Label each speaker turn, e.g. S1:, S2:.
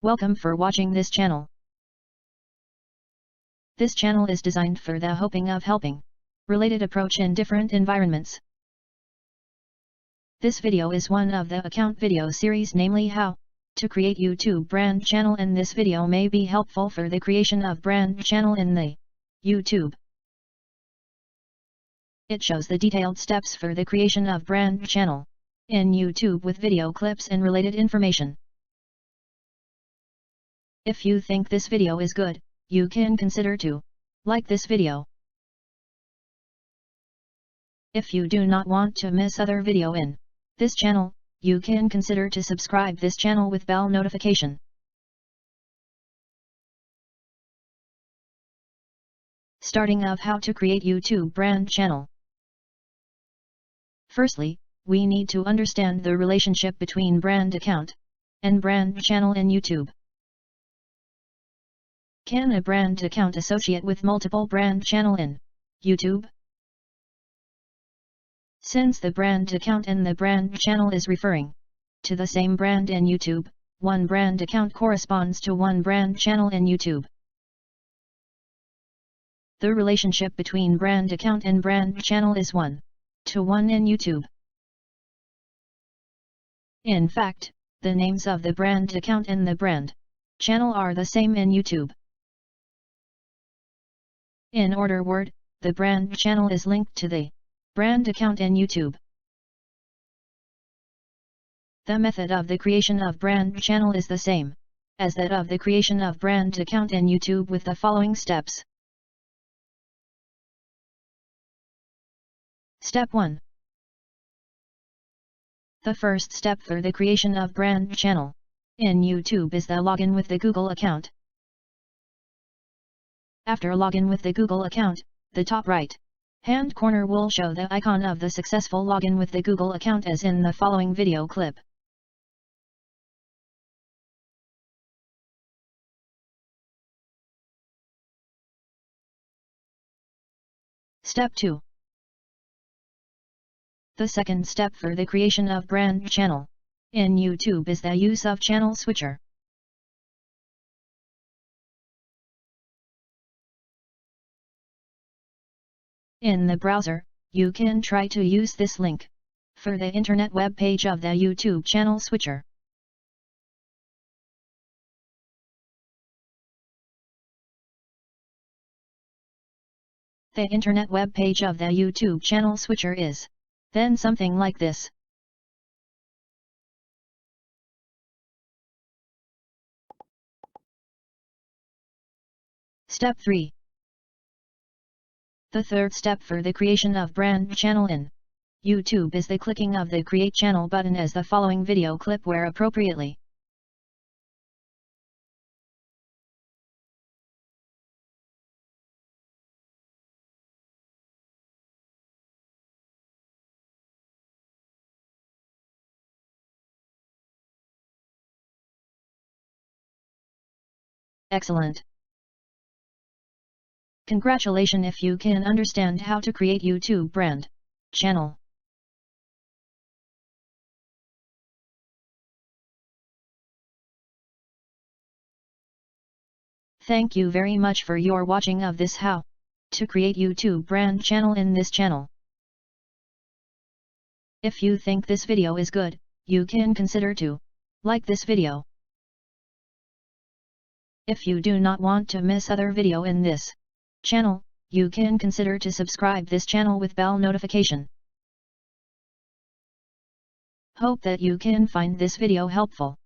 S1: Welcome for watching this channel. This channel is designed for the hoping of helping related approach in different environments. This video is one of the account video series, namely how to create YouTube brand channel, and this video may be helpful for the creation of brand channel in the YouTube. It shows the detailed steps for the creation of brand channel in YouTube with video clips and related information. If you think this video is good, you can consider to like this video. If you do not want to miss other video in this channel, you can consider to subscribe this channel with bell notification. Starting of how to create YouTube brand channel. Firstly, we need to understand the relationship between brand account and brand channel in YouTube. Can a brand account associate with multiple brand channel in YouTube? Since the brand account and the brand channel is referring to the same brand in YouTube, one brand account corresponds to one brand channel in YouTube. The relationship between brand account and brand channel is 1:1 in YouTube. In fact, the names of the brand account and the brand channel are the same in YouTube. In order word, the brand channel is linked to the brand account in YouTube. The method of the creation of brand channel is the same as that of the creation of brand account in YouTube with the following steps. Step 1. The first step for the creation of brand channel in YouTube is the login with the Google account. After login with the Google account, the top right hand corner will show the icon of the successful login with the Google account as in the following video clip. Step 2. The second step for the creation of brand channel in YouTube is the use of channel switcher. In the browser, you can try to use this link for the internet web page of the YouTube channel switcher. The internet web page of the YouTube channel switcher is then something like this. Step 3. The third step for the creation of brand channel in YouTube is the clicking of the Create Channel button as the following video clip where appropriately. Excellent. Congratulations if you can understand how to create YouTube brand channel. Thank you very much for your watching of this how to create YouTube brand channel in this channel. If you think this video is good, you can consider to like this video. If you do not want to miss other video in this channel, you can consider to subscribe this channel with bell notification. Hope that you can find this video helpful.